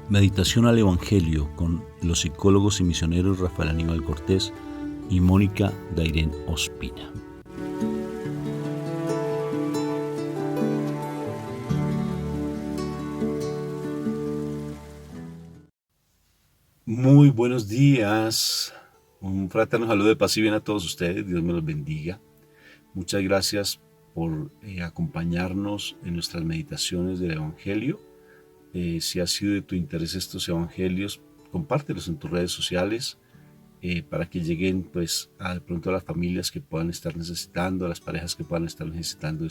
Meditación al Evangelio con los psicólogos y misioneros Rafael Aníbal Cortés y Mónica Dairén Ospina. Muy buenos días. Un fraterno saludo de paz y bien a todos ustedes. Dios me los bendiga. Muchas gracias por acompañarnos en nuestras meditaciones del Evangelio. Si ha sido de tu interés estos evangelios, compártelos en tus redes sociales para que lleguen pues de pronto a las familias que puedan estar necesitando, a las parejas que puedan estar necesitando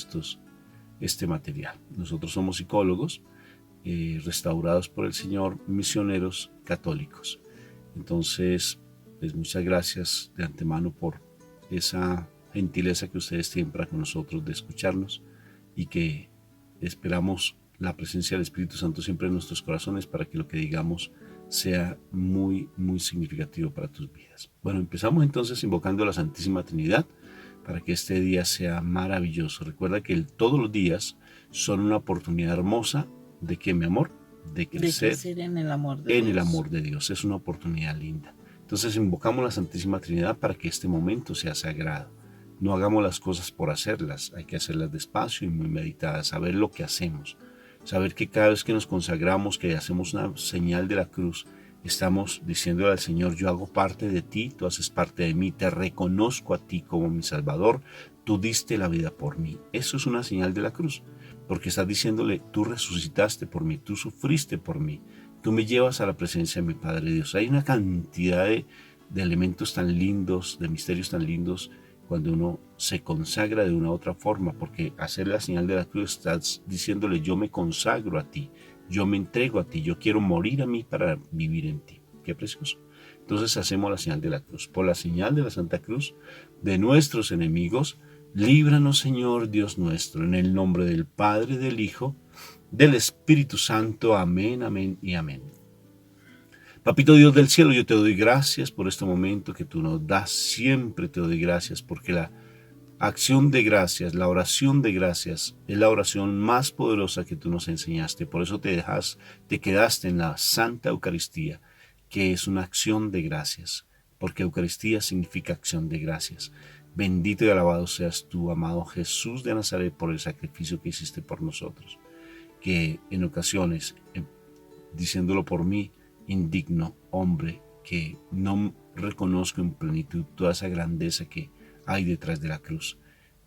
este material. Nosotros somos psicólogos restaurados por el Señor, misioneros católicos. Entonces, pues muchas gracias de antemano por esa gentileza que ustedes tienen para con nosotros de escucharnos y que esperamos la presencia del Espíritu Santo siempre en nuestros corazones para que lo que digamos sea muy, muy significativo para tus vidas. Bueno, empezamos entonces invocando a la Santísima Trinidad para que este día sea maravilloso. Recuerda que todos los días son una oportunidad hermosa de que, mi amor, de crecer en el amor de Dios. Es una oportunidad linda. Entonces invocamos a la Santísima Trinidad para que este momento sea sagrado. No hagamos las cosas por hacerlas, hay que hacerlas despacio y muy meditadas, saber lo que hacemos. Saber que cada vez que nos consagramos, que hacemos una señal de la cruz, estamos diciéndole al Señor: yo hago parte de ti, tú haces parte de mí, te reconozco a ti como mi Salvador, tú diste la vida por mí. Eso es una señal de la cruz, porque estás diciéndole: tú resucitaste por mí, tú sufriste por mí, tú me llevas a la presencia de mi Padre Dios. Hay una cantidad de elementos tan lindos, de misterios tan lindos, cuando uno se consagra de una u otra forma, porque hacer la señal de la cruz estás diciéndole: yo me consagro a ti, yo me entrego a ti, yo quiero morir a mí para vivir en ti. Qué precioso. Entonces hacemos la señal de la cruz. Por la señal de la Santa Cruz, de nuestros enemigos, líbranos, Señor Dios nuestro, en el nombre del Padre, del Hijo, del Espíritu Santo. Amén, amén y amén. Papito Dios del cielo, yo te doy gracias por este momento que tú nos das. Siempre te doy gracias porque la acción de gracias, la oración de gracias es la oración más poderosa que tú nos enseñaste. Por eso te quedaste en la Santa Eucaristía, que es una acción de gracias, porque Eucaristía significa acción de gracias. Bendito y alabado seas tú, amado Jesús de Nazaret, por el sacrificio que hiciste por nosotros, que en ocasiones, diciéndolo por mí, indigno hombre, que no reconozco en plenitud toda esa grandeza que hay detrás de la cruz.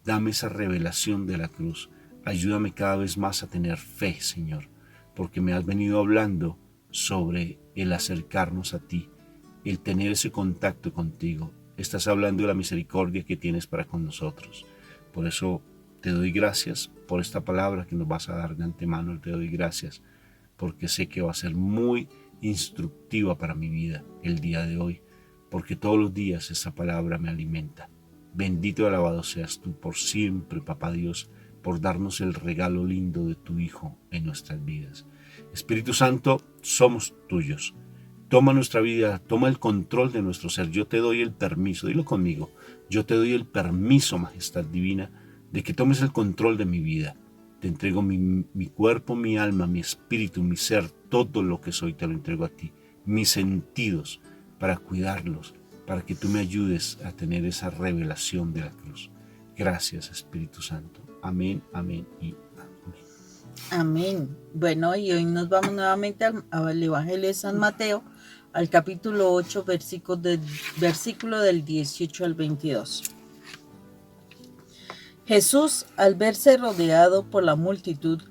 Dame esa revelación de la cruz. Ayúdame cada vez más a tener fe, Señor, porque me has venido hablando sobre el acercarnos a ti, el tener ese contacto contigo. Estás hablando de la misericordia que tienes para con nosotros. Por eso te doy gracias por esta palabra que nos vas a dar de antemano. Te doy gracias porque sé que va a ser muy instructiva para mi vida el día de hoy, porque todos los días esa palabra me alimenta. Bendito y alabado seas tú por siempre, Papá Dios, por darnos el regalo lindo de tu Hijo en nuestras vidas. Espíritu Santo, somos tuyos. Toma nuestra vida, toma el control de nuestro ser. Yo te doy el permiso, dilo conmigo, yo te doy el permiso, Majestad Divina, de que tomes el control de mi vida. Te entrego mi cuerpo, mi alma, mi espíritu, mi ser, todo lo que soy te lo entrego a ti. Mis sentidos, para cuidarlos, para que tú me ayudes a tener esa revelación de la cruz. Gracias, Espíritu Santo. Amén, amén y amén. Amén. Bueno, y hoy nos vamos nuevamente al Evangelio de San Mateo, al capítulo 8, versículo del 18 al 22. Jesús, al verse rodeado por la multitud,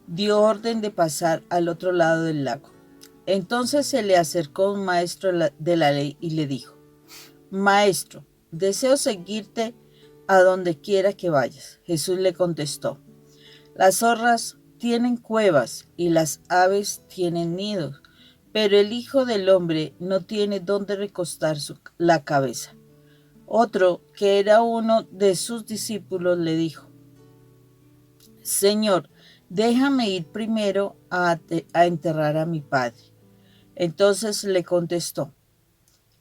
dio orden de pasar al otro lado del lago. Entonces se le acercó un maestro de la ley y le dijo: Maestro, deseo seguirte a donde quiera que vayas. Jesús le contestó: Las zorras tienen cuevas y las aves tienen nidos, pero el Hijo del Hombre no tiene dónde recostar la cabeza. Otro, que era uno de sus discípulos, le dijo: Señor, déjame ir primero a enterrar a mi padre. Entonces le contestó: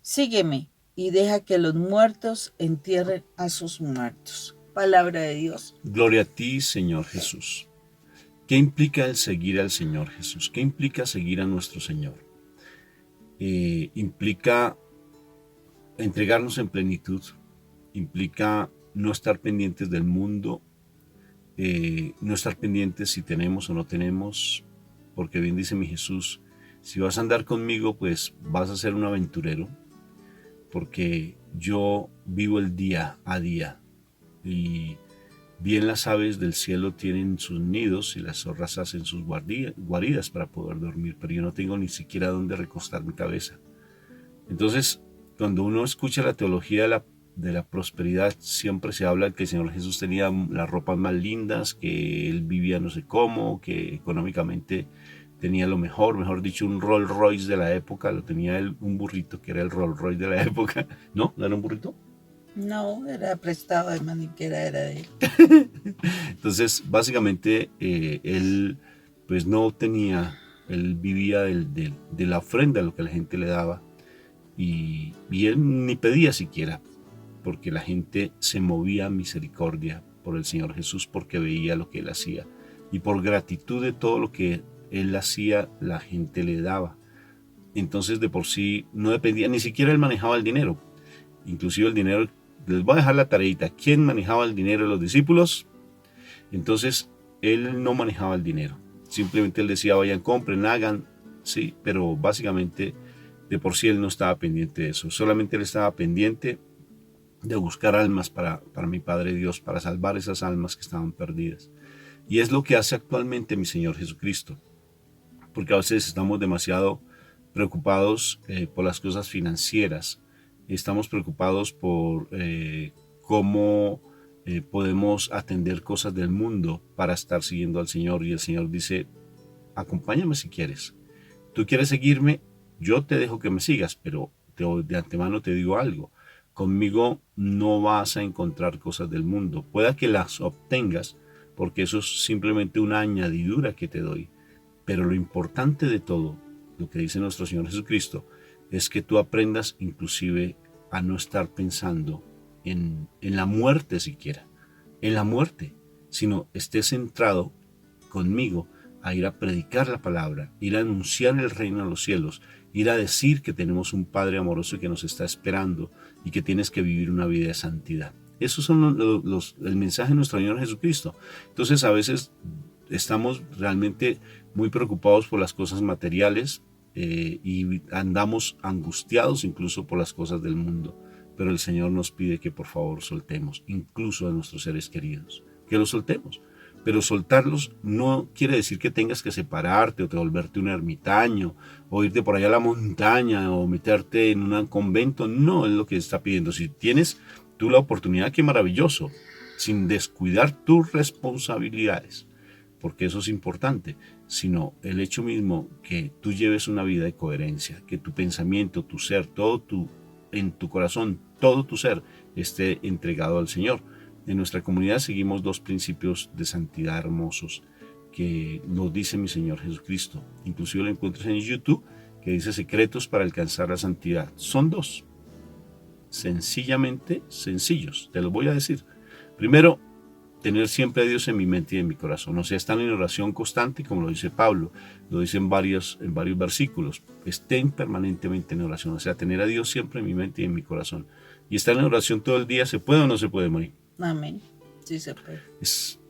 Sígueme y deja que los muertos entierren a sus muertos. Palabra de Dios. Gloria a ti, Señor Jesús. ¿Qué implica el seguir al Señor Jesús? ¿Qué implica seguir a nuestro Señor? Implica entregarnos en plenitud, implica no estar pendientes del mundo, no estar pendientes si tenemos o no tenemos, porque bien dice mi Jesús, si vas a andar conmigo, pues vas a ser un aventurero, porque yo vivo el día a día y bien las aves del cielo tienen sus nidos y las zorras hacen sus guaridas para poder dormir, pero yo no tengo ni siquiera dónde recostar mi cabeza. Entonces, cuando uno escucha la teología de la prosperidad, siempre se habla que el Señor Jesús tenía las ropas más lindas, que él vivía no sé cómo, que económicamente tenía lo mejor dicho, un Rolls Royce de la época, lo tenía él, un burrito que era el Rolls Royce de la época. ¿No? ¿No era un burrito? No, era prestado de maniquera, era de él. Entonces, básicamente, él pues no tenía, él vivía de la ofrenda, lo que la gente le daba, y él ni pedía siquiera, porque la gente se movía a misericordia por el Señor Jesús, porque veía lo que él hacía, y por gratitud de todo lo que él hacía, la gente le daba. Entonces, de por sí, no dependía, ni siquiera él manejaba el dinero, inclusive el dinero. Les voy a dejar la tareita. ¿Quién manejaba el dinero de los discípulos? Entonces, él no manejaba el dinero. Simplemente él decía, vayan, compren, hagan, sí, pero básicamente de por sí él no estaba pendiente de eso. Solamente él estaba pendiente de buscar almas para mi Padre Dios, para salvar esas almas que estaban perdidas. Y es lo que hace actualmente mi Señor Jesucristo. Porque a veces estamos demasiado preocupados por las cosas financieras. Estamos preocupados por cómo podemos atender cosas del mundo para estar siguiendo al Señor. Y el Señor dice, acompáñame si quieres. Tú quieres seguirme, yo te dejo que me sigas, pero de antemano te digo algo. Conmigo no vas a encontrar cosas del mundo. Pueda que las obtengas, porque eso es simplemente una añadidura que te doy. Pero lo importante de todo, lo que dice nuestro Señor Jesucristo, es que tú aprendas inclusive a no estar pensando en la muerte siquiera, en la muerte, sino estés centrado conmigo a ir a predicar la palabra, ir a anunciar el reino de los cielos, ir a decir que tenemos un Padre amoroso que nos está esperando y que tienes que vivir una vida de santidad. Esos son el mensaje de nuestro Señor Jesucristo. Entonces a veces estamos realmente muy preocupados por las cosas materiales y andamos angustiados incluso por las cosas del mundo. Pero el Señor nos pide que por favor soltemos, incluso a nuestros seres queridos, que los soltemos. Pero soltarlos no quiere decir que tengas que separarte o te volverte un ermitaño o irte por allá a la montaña o meterte en un convento. No es lo que está pidiendo. Si tienes tú la oportunidad, qué maravilloso, sin descuidar tus responsabilidades, porque eso es importante, sino el hecho mismo que tú lleves una vida de coherencia, que tu pensamiento, tu ser, en tu corazón, todo tu ser esté entregado al Señor. En nuestra comunidad seguimos dos principios de santidad hermosos que nos dice mi Señor Jesucristo. Inclusive lo encuentras en YouTube, que dice secretos para alcanzar la santidad. Son dos, sencillamente sencillos, te los voy a decir. Primero, tener siempre a Dios en mi mente y en mi corazón. O sea, están en oración constante, como lo dice Pablo, lo dice en varios versículos. Estén permanentemente en oración, o sea, tener a Dios siempre en mi mente y en mi corazón. Y estar en oración todo el día, ¿se puede o no se puede, Mari? Amén. Sí se puede.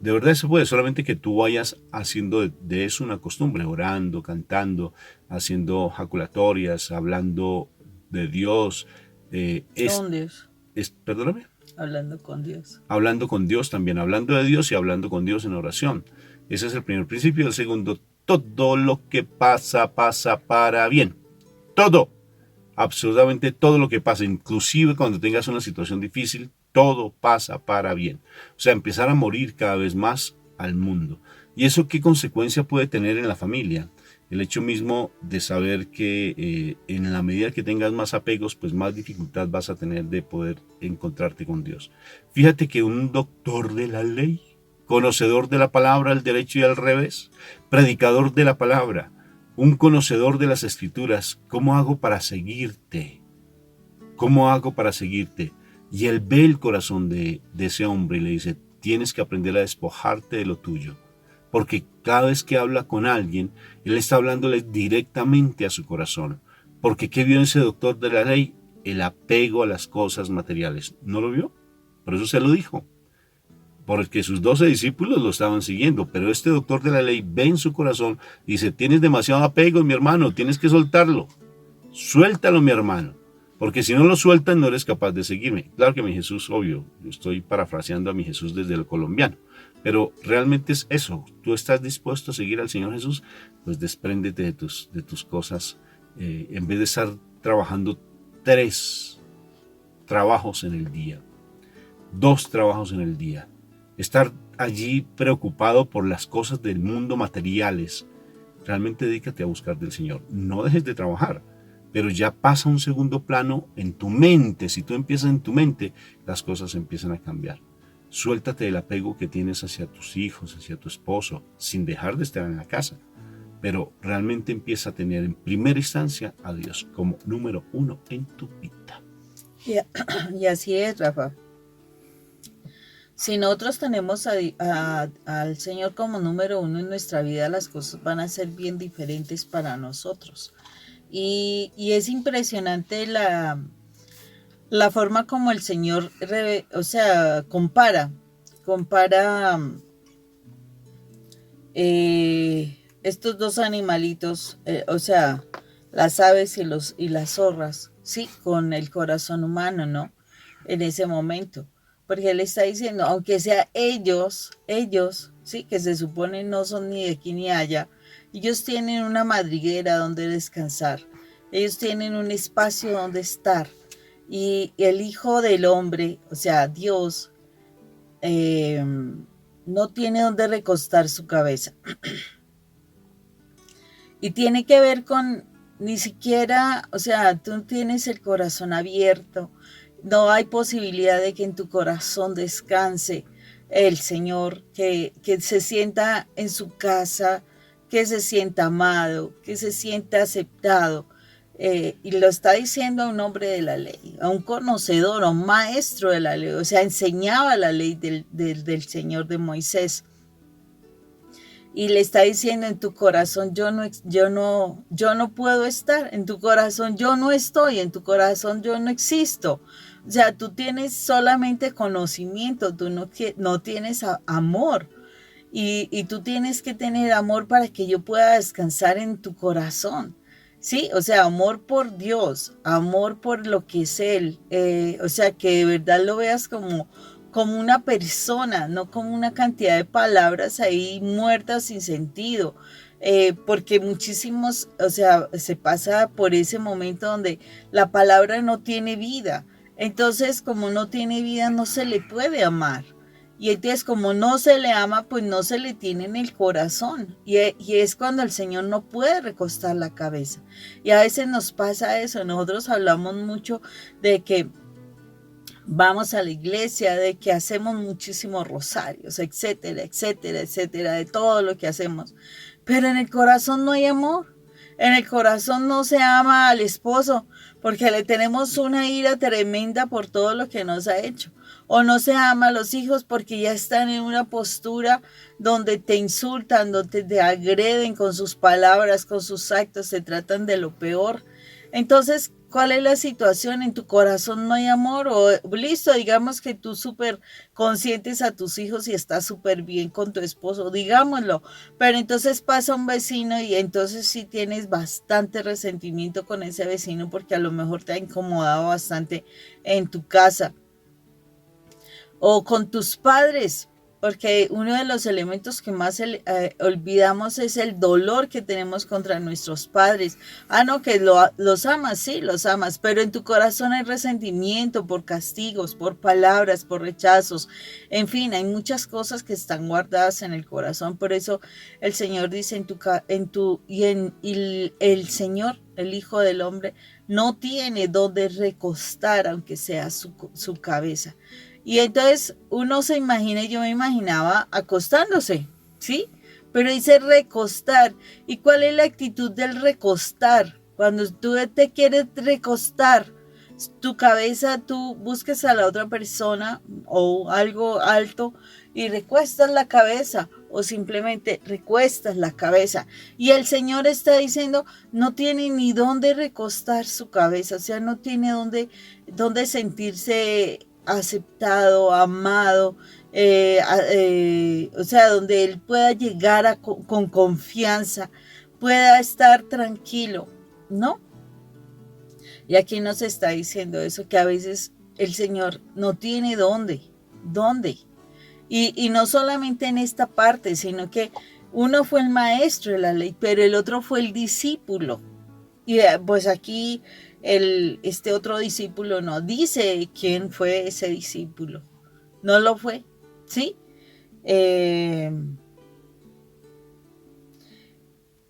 De verdad se puede, solamente que tú vayas haciendo de eso una costumbre, orando, cantando, haciendo jaculatorias, hablando de Dios. Con Dios. Perdóname. Hablando con Dios. Hablando con Dios también, hablando de Dios y hablando con Dios en oración. Ese es el primer principio. El segundo, todo lo que pasa, pasa para bien. Todo, absolutamente todo lo que pasa, inclusive cuando tengas una situación difícil, todo pasa para bien. O sea, empezar a morir cada vez más al mundo. ¿Y eso qué consecuencia puede tener en la familia? El hecho mismo de saber que en la medida que tengas más apegos, pues más dificultad vas a tener de poder encontrarte con Dios. Fíjate que un doctor de la ley, conocedor de la palabra al derecho y al revés, predicador de la palabra, un conocedor de las escrituras, ¿cómo hago para seguirte? ¿Cómo hago para seguirte? Y él ve el corazón de ese hombre y le dice, tienes que aprender a despojarte de lo tuyo porque cada vez que habla con alguien, él está hablándole directamente a su corazón. Porque ¿qué vio ese doctor de la ley? El apego a las cosas materiales. ¿No lo vio? Por eso se lo dijo. Porque sus 12 discípulos lo estaban siguiendo, pero este doctor de la ley ve en su corazón, dice, tienes demasiado apego, mi hermano, tienes que soltarlo. Suéltalo, mi hermano, porque si no lo sueltas no eres capaz de seguirme. Claro que mi Jesús, obvio, yo estoy parafraseando a mi Jesús desde lo colombiano, pero realmente es eso. Tú estás dispuesto a seguir al Señor Jesús, pues despréndete de tus cosas, en vez de estar trabajando 3 trabajos en el día, 2 trabajos en el día. Estar allí preocupado por las cosas del mundo materiales. Realmente dedícate a buscar del Señor. No dejes de trabajar, pero ya pasa a un segundo plano en tu mente. Si tú empiezas en tu mente, las cosas empiezan a cambiar. Suéltate del apego que tienes hacia tus hijos, hacia tu esposo, sin dejar de estar en la casa. Pero realmente empieza a tener en primera instancia a Dios como número 1 en tu vida. Y así es, Rafa. Si nosotros tenemos al Señor como número 1 en nuestra vida, las cosas van a ser bien diferentes para nosotros. Y es impresionante la forma como el Señor, compara estos 2 animalitos, las aves y las zorras, sí, con el corazón humano, ¿no? En ese momento. Porque él está diciendo, aunque sea ellos, sí, que se supone no son ni de aquí ni allá, ellos tienen una madriguera donde descansar, ellos tienen un espacio donde estar, y el Hijo del Hombre, o sea, Dios, no tiene donde recostar su cabeza. Y tiene que ver con, ni siquiera, o sea, tú tienes el corazón abierto. No hay posibilidad de que en tu corazón descanse el Señor, que se sienta en su casa, que se sienta amado, que se sienta aceptado. Y lo está diciendo a un hombre de la ley, a un conocedor, a un maestro de la ley, o sea, enseñaba la ley del Señor, de Moisés. Y le está diciendo, en tu corazón yo no puedo estar, en tu corazón yo no estoy, en tu corazón yo no existo. O sea, tú tienes solamente conocimiento, tú no tienes amor. Y tú tienes que tener amor para que yo pueda descansar en tu corazón. Sí, o sea, amor por Dios, amor por lo que es Él. O sea, que de verdad lo veas como una persona, no como una cantidad de palabras ahí muertas sin sentido. Porque muchísimos, o sea, se pasa por ese momento donde la palabra no tiene vida. Entonces, como no tiene vida, no se le puede amar. Y entonces, como no se le ama, pues no se le tiene en el corazón. Y es cuando el Señor no puede recostar la cabeza. Y a veces nos pasa eso. Nosotros hablamos mucho de que vamos a la iglesia, de que hacemos muchísimos rosarios, etcétera, etcétera, etcétera, de todo lo que hacemos. Pero en el corazón no hay amor. En el corazón no se ama al esposo, porque le tenemos una ira tremenda por todo lo que nos ha hecho. O no se ama a los hijos porque ya están en una postura donde te insultan, donde te agreden con sus palabras, con sus actos, se tratan de lo peor. Entonces, ¿cuál es la situación? En tu corazón no hay amor, o listo, digamos que tú súper consientes a tus hijos y estás súper bien con tu esposo, digámoslo, pero entonces pasa un vecino y entonces sí tienes bastante resentimiento con ese vecino porque a lo mejor te ha incomodado bastante en tu casa, o con tus padres, porque uno de los elementos que más olvidamos es el dolor que tenemos contra nuestros padres. No, que los amas, sí, los amas, pero en tu corazón hay resentimiento por castigos, por palabras, por rechazos. En fin, hay muchas cosas que están guardadas en el corazón. Por eso el Señor dice el Señor, el Hijo del Hombre, no tiene donde recostar, aunque sea su cabeza. Y entonces uno se imagina, yo me imaginaba acostándose, ¿sí? Pero dice recostar. ¿Y cuál es la actitud del recostar? Cuando tú te quieres recostar, tu cabeza, tú busques a la otra persona o algo alto y recuestas la cabeza o simplemente recuestas la cabeza. Y el Señor está diciendo, no tiene ni dónde recostar su cabeza, o sea, no tiene dónde sentirse aceptado, amado, o sea, donde Él pueda llegar con confianza, pueda estar tranquilo, ¿no? Y aquí nos está diciendo eso, que a veces el Señor no tiene dónde. Y no solamente en esta parte, sino que uno fue el maestro de la ley, pero el otro fue el discípulo. Y pues aquí este otro discípulo no dice quién fue ese discípulo. No lo fue, ¿sí?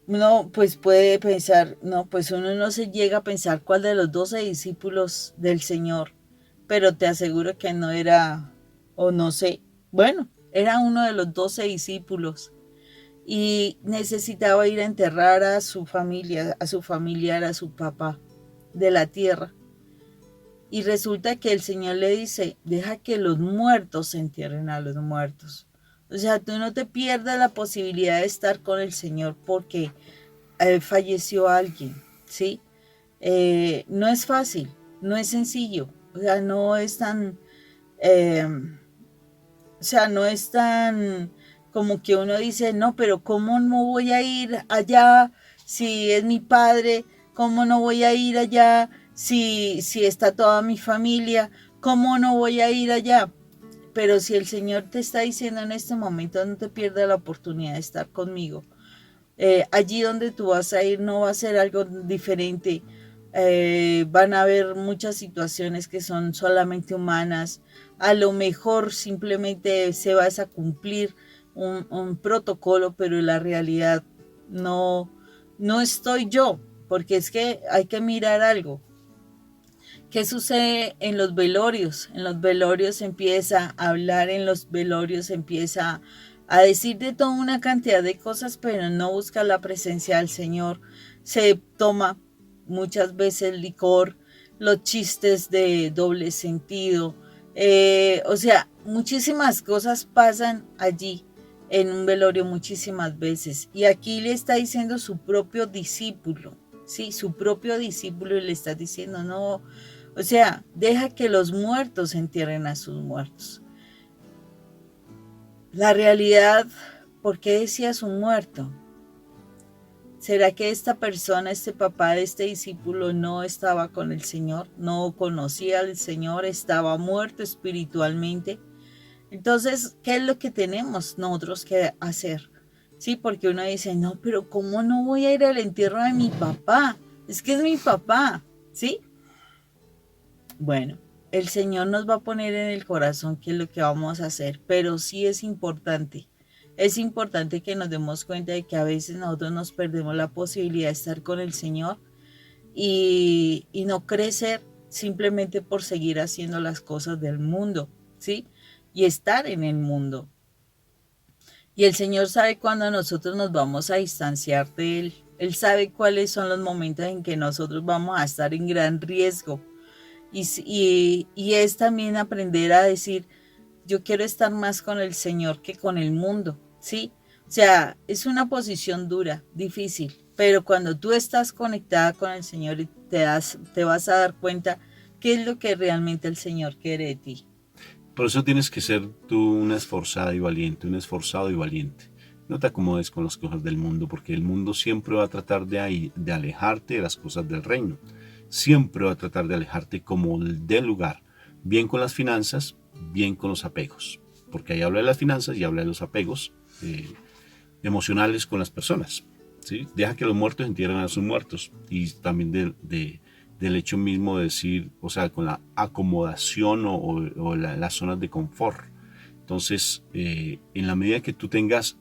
Uno pues puede pensar, no, pues uno no se llega a pensar cuál de los 12 discípulos del Señor, pero te aseguro que no era, o no sé, bueno, era uno de los 12 discípulos y necesitaba ir a enterrar a su familia, a su familiar, a su papá de la tierra. Y resulta que el Señor le dice, deja que los muertos entierren a los muertos. O sea, tú no te pierdas la posibilidad de estar con el Señor porque falleció alguien, ¿sí? No es fácil, no es sencillo, o sea, no es tan, no es tan como que uno dice, no, pero ¿cómo no voy a ir allá si es mi padre? ¿Cómo no voy a ir allá si está toda mi familia? ¿Cómo no voy a ir allá? Pero si el Señor te está diciendo en este momento, no te pierdas la oportunidad de estar conmigo. Allí donde tú vas a ir no va a ser algo diferente. Van a haber muchas situaciones que son solamente humanas. A lo mejor simplemente se vas a cumplir un protocolo, pero en la realidad no estoy yo, porque es que hay que mirar algo. ¿Qué sucede en los velorios? En los velorios empieza a hablar, en los velorios empieza a decir de toda una cantidad de cosas, pero no busca la presencia del Señor. Se toma muchas veces licor, los chistes de doble sentido, o sea, muchísimas cosas pasan allí en un velorio muchísimas veces. Y aquí le está diciendo su propio discípulo, ¿sí? Su propio discípulo y le está diciendo, no, o sea, deja que los muertos entierren a sus muertos. La realidad, ¿por qué decía su muerto? ¿Será que esta persona, este papá de este discípulo no estaba con el Señor? ¿No conocía al Señor? ¿Estaba muerto espiritualmente? Entonces, ¿qué es lo que tenemos nosotros que hacer? Sí, porque uno dice, no, pero ¿cómo no voy a ir al entierro de mi papá? Es que es mi papá, ¿sí? Bueno, el Señor nos va a poner en el corazón qué es lo que vamos a hacer, pero sí es importante. Es importante que nos demos cuenta de que a veces nosotros nos perdemos la posibilidad de estar con el Señor y no crecer simplemente por seguir haciendo las cosas del mundo, ¿sí? Y estar en el mundo. Y el Señor sabe cuándo nosotros nos vamos a distanciar de Él. Él sabe cuáles son los momentos en que nosotros vamos a estar en gran riesgo. Y es también aprender a decir, yo quiero estar más con el Señor que con el mundo, ¿sí? O sea, es una posición dura, difícil, pero cuando tú estás conectada con el Señor te vas a dar cuenta qué es lo que realmente el Señor quiere de ti. Por eso tienes que ser tú una esforzada y valiente, un esforzado y valiente. No te acomodes con las cosas del mundo, porque el mundo siempre va a tratar de alejarte de las cosas del reino. Siempre va a tratar de alejarte como del lugar, bien con las finanzas, bien con los apegos, porque ahí habla de las finanzas y habla de los apegos emocionales con las personas, ¿sí? Deja que los muertos entierren a sus muertos, y también del hecho mismo de decir, o sea, con la acomodación o las zonas de confort. Entonces, en la medida que tú tengas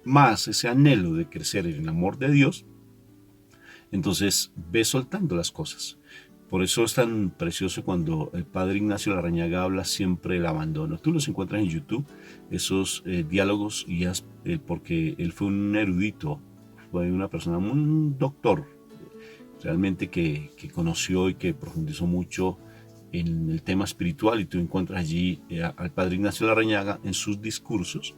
más ese anhelo de crecer en el amor de Dios, entonces ves soltando las cosas. Por eso es tan precioso cuando el padre Ignacio Larrañaga habla siempre del abandono. Tú los encuentras en YouTube, esos diálogos, y porque él fue un erudito, fue una persona, un doctor, realmente que conoció y que profundizó mucho en el tema espiritual, y tú encuentras allí al padre Ignacio Larrañaga en sus discursos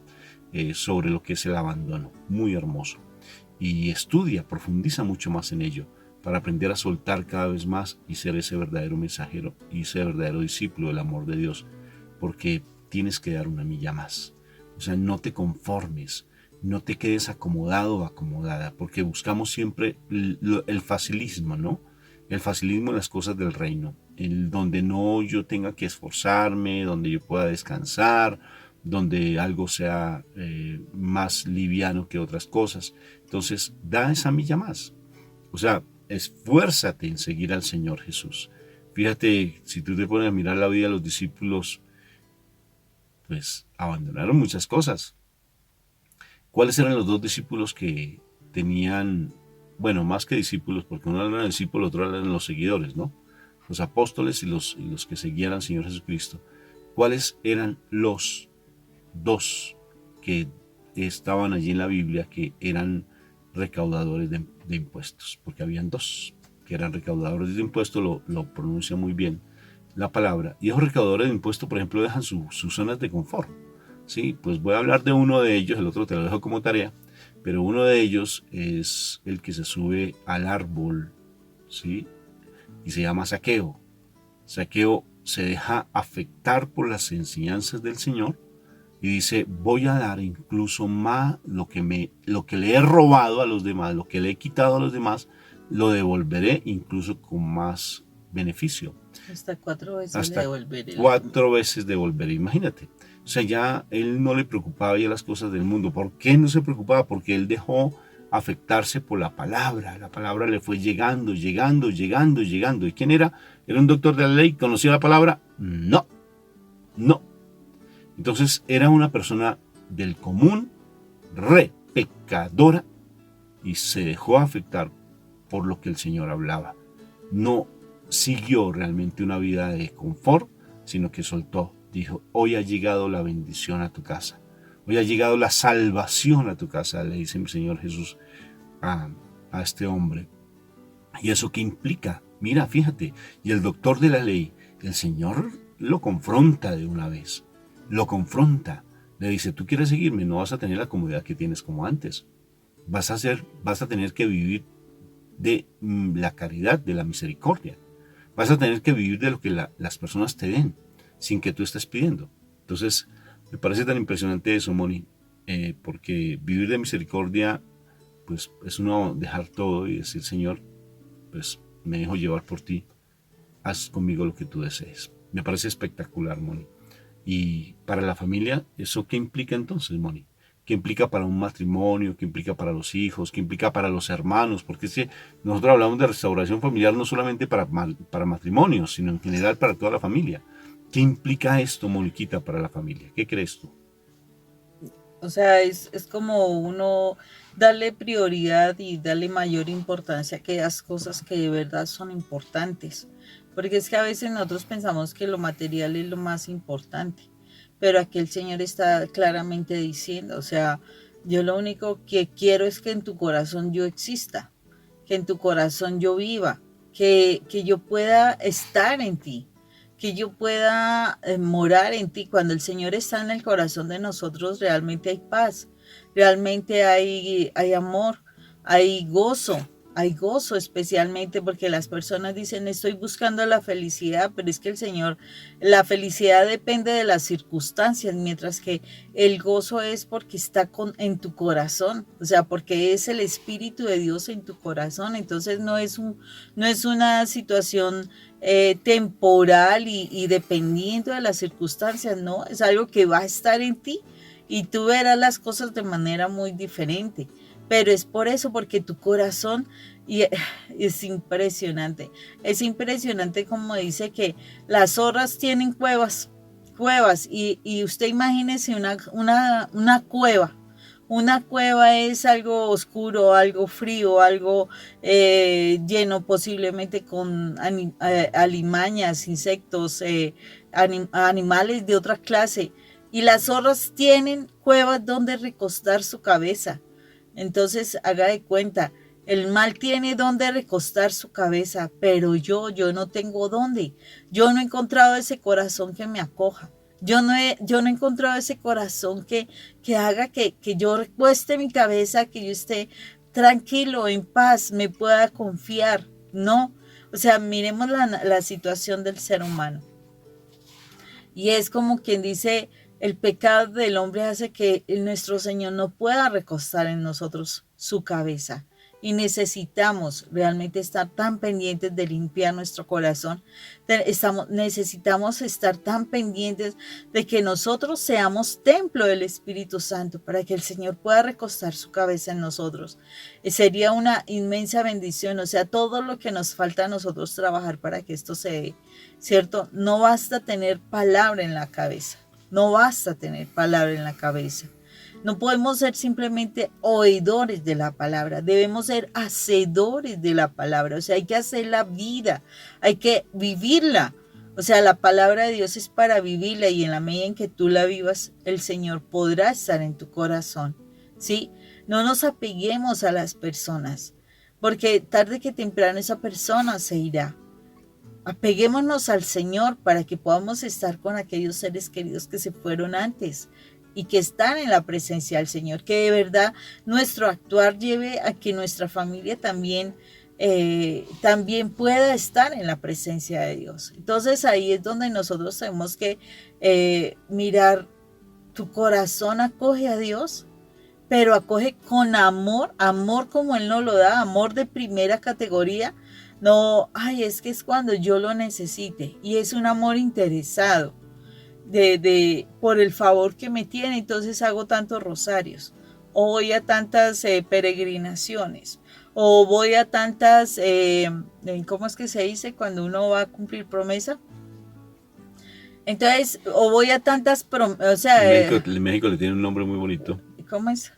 sobre lo que es el abandono. Muy hermoso. Y estudia, profundiza mucho más en ello para aprender a soltar cada vez más y ser ese verdadero mensajero y ese verdadero discípulo del amor de Dios, porque tienes que dar una milla más. O sea, no te conformes, no te quedes acomodado o acomodada, porque buscamos siempre el facilismo, ¿no? El facilismo en las cosas del reino, el donde no yo tenga que esforzarme, donde yo pueda descansar, donde algo sea más liviano que otras cosas. Entonces, da esa milla más. O sea, esfuérzate en seguir al Señor Jesús. Fíjate, si tú te pones a mirar la vida de los discípulos, pues abandonaron muchas cosas. ¿Cuáles eran los dos discípulos que tenían, bueno, más que discípulos, porque uno era el discípulo, otro eran los seguidores, ¿no? Los apóstoles y los que seguían al Señor Jesucristo. ¿Cuáles eran los dos que estaban allí en la Biblia que eran recaudadores de impuestos? Porque habían dos que eran recaudadores de impuestos, lo pronuncia muy bien la palabra. Y esos recaudadores de impuestos, por ejemplo, dejan sus zonas de confort. Sí, pues voy a hablar de uno de ellos, el otro te lo dejo como tarea, pero uno de ellos es el que se sube al árbol, ¿sí? Y se llama Zaqueo. Zaqueo se deja afectar por las enseñanzas del Señor y dice, voy a dar incluso más lo que le he robado a los demás, lo que le he quitado a los demás, lo devolveré incluso con más beneficio. Hasta 4 veces devolveré. 4 veces devolveré, imagínate. O sea, ya él no le preocupaba ya las cosas del mundo. ¿Por qué no se preocupaba? Porque él dejó afectarse por la palabra. La palabra le fue llegando. ¿Y quién era? ¿Era un doctor de la ley? ¿Conocía la palabra? No. Entonces era una persona del común, pecadora, y se dejó afectar por lo que el Señor hablaba. No siguió realmente una vida de confort, sino que soltó. Dijo, hoy ha llegado la bendición a tu casa. Hoy ha llegado la salvación a tu casa, le dice el Señor Jesús a este hombre. ¿Y eso qué implica? Mira, fíjate, y el doctor de la ley, el Señor lo confronta de una vez. Lo confronta. Le dice, tú quieres seguirme, no vas a tener la comodidad que tienes como antes. Vas a tener que vivir de la caridad, de la misericordia. Vas a tener que vivir de lo que las personas te den, sin que tú estés pidiendo. Entonces, me parece tan impresionante eso, Moni, porque vivir de misericordia, pues es uno dejar todo y decir, Señor, pues me dejo llevar por ti, haz conmigo lo que tú desees. Me parece espectacular, Moni. Y para la familia, ¿eso qué implica entonces, Moni? ¿Qué implica para un matrimonio? ¿Qué implica para los hijos? ¿Qué implica para los hermanos? Porque es que nosotros hablamos de restauración familiar no solamente para matrimonios, sino en general para toda la familia. ¿Qué implica esto, Moniquita, para la familia? ¿Qué crees tú? O sea, es como uno darle prioridad y darle mayor importancia a aquellas cosas que de verdad son importantes. Porque es que a veces nosotros pensamos que lo material es lo más importante, pero aquí el Señor está claramente diciendo, o sea, yo lo único que quiero es que en tu corazón yo exista, que en tu corazón yo viva, que yo pueda estar en ti, que yo pueda morar en ti. Cuando el Señor está en el corazón de nosotros, realmente hay paz, realmente hay amor, hay gozo especialmente porque las personas dicen, estoy buscando la felicidad, pero es que el Señor, la felicidad depende de las circunstancias, mientras que el gozo es porque está en tu corazón, o sea, porque es el Espíritu de Dios en tu corazón. Entonces no es una situación temporal y dependiendo de las circunstancias, no, es algo que va a estar en ti y tú verás las cosas de manera muy diferente. Pero es por eso, porque tu corazón, y es impresionante como dice que las zorras tienen cuevas, y usted imagínese una cueva. Una cueva es algo oscuro, algo frío, algo lleno posiblemente con alimañas, insectos, animales de otra clase. Y las zorras tienen cuevas donde recostar su cabeza. Entonces, haga de cuenta, El mal tiene dónde recostar su cabeza, pero yo no tengo dónde. Yo no he encontrado ese corazón que me acoja. Yo no he encontrado ese corazón que haga que yo recueste mi cabeza, que yo esté tranquilo, en paz, me pueda confiar. No, o sea, miremos la situación del ser humano. Y es como quien dice, el pecado del hombre hace que nuestro Señor no pueda recostar en nosotros su cabeza. Y necesitamos realmente estar tan pendientes de limpiar nuestro corazón. Necesitamos estar tan pendientes de que nosotros seamos templo del Espíritu Santo para que el Señor pueda recostar su cabeza en nosotros. Sería una inmensa bendición. O sea, todo lo que nos falta a nosotros trabajar para que esto se dé, ¿cierto? No basta tener palabra en la cabeza. No basta tener palabra en la cabeza. No podemos ser simplemente oidores de la palabra, debemos ser hacedores de la palabra. O sea, hay que hacer la vida, hay que vivirla. O sea, la palabra de Dios es para vivirla y en la medida en que tú la vivas, el Señor podrá estar en tu corazón, ¿sí? No nos apeguemos a las personas, porque tarde que temprano esa persona se irá. Apeguémonos al Señor para que podamos estar con aquellos seres queridos que se fueron antes y que están en la presencia del Señor, que de verdad nuestro actuar lleve a que nuestra familia también pueda estar en la presencia de Dios. Entonces ahí es donde nosotros tenemos que mirar, tu corazón acoge a Dios, pero acoge con amor, amor como Él nos lo da, amor de primera categoría. No, es que es cuando yo lo necesite, y es un amor interesado por el favor que me tiene. Entonces hago tantos rosarios, o voy a tantas peregrinaciones, o voy a tantas, ¿cómo es que se dice cuando uno va a cumplir promesa? Entonces, o voy a tantas, o sea... En México le tiene un nombre muy bonito. ¿Cómo es?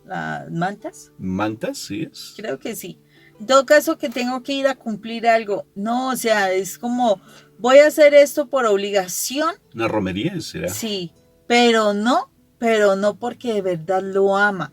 ¿Las mantas? ¿Mantas? Sí es. Creo que sí. En todo caso, que tengo que ir a cumplir algo. No, o sea, es como, voy a hacer esto por obligación. ¿Una romería será? Sí, pero no porque de verdad lo ama.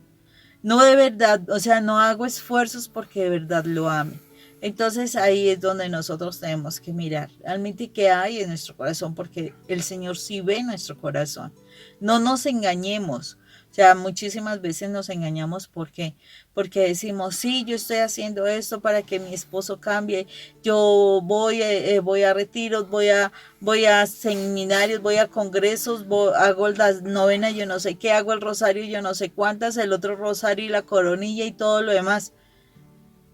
No de verdad, o sea, no hago esfuerzos porque de verdad lo ame. Entonces ahí es donde nosotros tenemos que mirar realmente qué hay en nuestro corazón, porque el Señor sí ve nuestro corazón. No nos engañemos. O sea, muchísimas veces nos engañamos porque decimos, sí, yo estoy haciendo esto para que mi esposo cambie, yo voy a retiros, voy a seminarios, voy a congresos, hago las novenas, yo no sé qué, hago el rosario, yo no sé cuántas, el otro rosario y la coronilla y todo lo demás.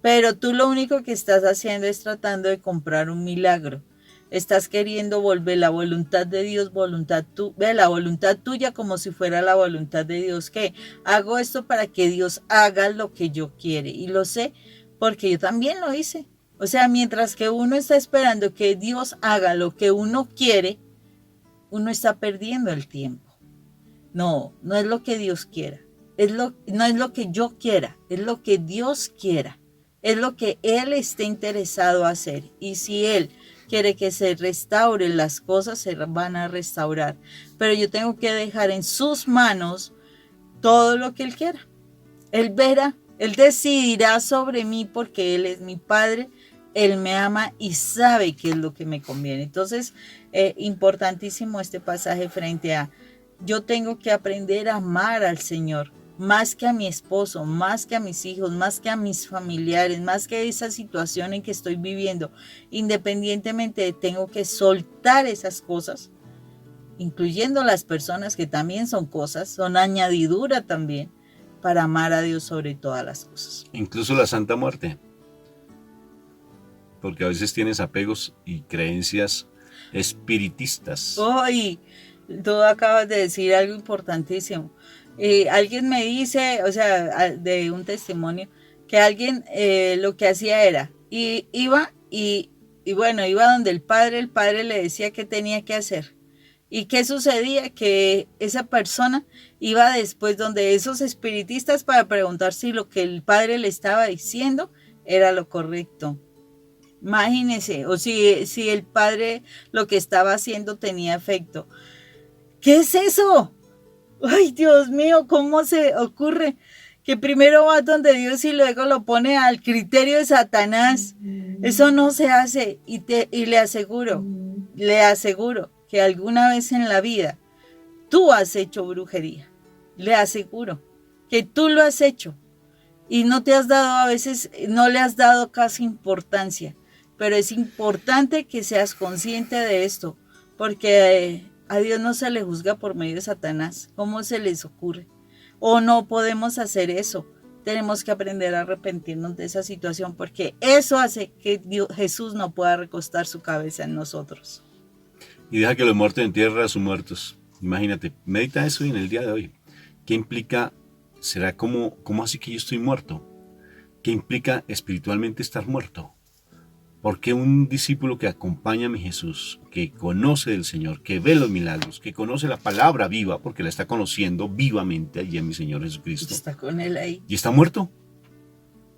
Pero tú lo único que estás haciendo es tratando de comprar un milagro. Estás queriendo volver la voluntad de Dios, la voluntad tuya como si fuera la voluntad de Dios. ¿Qué? Hago esto para que Dios haga lo que yo quiere. Y lo sé porque yo también lo hice. O sea, mientras que uno está esperando que Dios haga lo que uno quiere, uno está perdiendo el tiempo. No es lo que Dios quiera. No es lo que yo quiera, es lo que Dios quiera. Es lo que Él está interesado a hacer. Y si Él quiere que se restauren las cosas, se van a restaurar. Pero yo tengo que dejar en sus manos todo lo que Él quiera. Él verá, Él decidirá sobre mí porque Él es mi Padre, Él me ama y sabe qué es lo que me conviene. Entonces, importantísimo este pasaje frente a, yo tengo que aprender a amar al Señor, más que a mi esposo, más que a mis hijos, más que a mis familiares, más que esa situación en que estoy viviendo. Independientemente, tengo que soltar esas cosas, incluyendo las personas que también son cosas, son añadidura también, para amar a Dios sobre todas las cosas. Incluso la Santa Muerte. Porque a veces tienes apegos y creencias espiritistas. ¡Ay! Tú acabas de decir algo importantísimo. Alguien me dice, o sea, de un testimonio, que alguien lo que hacía era, iba donde el padre le decía qué tenía que hacer. ¿Y qué sucedía? Que esa persona iba después donde esos espiritistas para preguntar si lo que el padre le estaba diciendo era lo correcto. Imagínense, o si el padre lo que estaba haciendo tenía efecto. ¿Qué es eso? Ay, Dios mío, ¿cómo se ocurre que primero va donde Dios y luego lo pone al criterio de Satanás. Eso no se hace y le aseguro que alguna vez en la vida tú has hecho brujería. Le aseguro que tú lo has hecho y no te has dado, a veces no le has dado casi importancia, pero es importante que seas consciente de esto, porque a Dios no se le juzga por medio de Satanás. ¿Cómo se les ocurre? O no podemos hacer eso. Tenemos que aprender a arrepentirnos de esa situación, porque eso hace que Jesús no pueda recostar su cabeza en nosotros. Y deja que los muertos entierren a sus muertos. Imagínate, medita eso en el día de hoy. ¿Qué implica? ¿Será cómo así que yo estoy muerto? ¿Qué implica espiritualmente estar muerto? Porque un discípulo que acompaña a mi Jesús, que conoce del Señor, que ve los milagros, que conoce la palabra viva, porque la está conociendo vivamente allí en mi Señor Jesucristo. Está con él ahí. Y está muerto.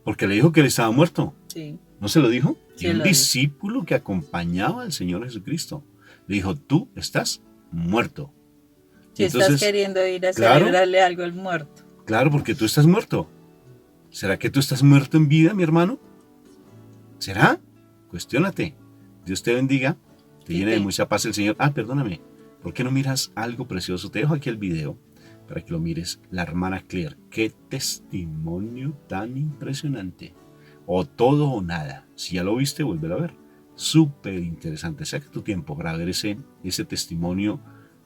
Porque le dijo que él estaba muerto. Sí. ¿No se lo dijo? Sí, y un discípulo que acompañaba al Señor Jesucristo le dijo, tú estás muerto. Si entonces, estás queriendo ir a celebrarle algo al muerto. Claro, porque tú estás muerto. ¿Será que tú estás muerto en vida, mi hermano? ¿Será? Cuestiónate. Dios te bendiga. Te llene de mucha paz el Señor. Perdóname. ¿Por qué no miras algo precioso? Te dejo aquí el video para que lo mires. La hermana Claire. Qué testimonio tan impresionante. O todo o nada. Si ya lo viste, vuelve a ver. Súper interesante. Saca tu tiempo para ver ese testimonio.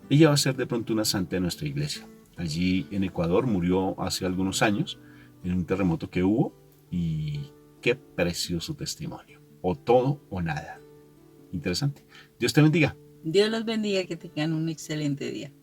Ella va a ser de pronto una santa de nuestra iglesia. Allí en Ecuador murió hace algunos años en un terremoto que hubo. Y qué precioso testimonio. O todo o nada. Interesante. Dios te bendiga. Dios los bendiga, que tengan un excelente día.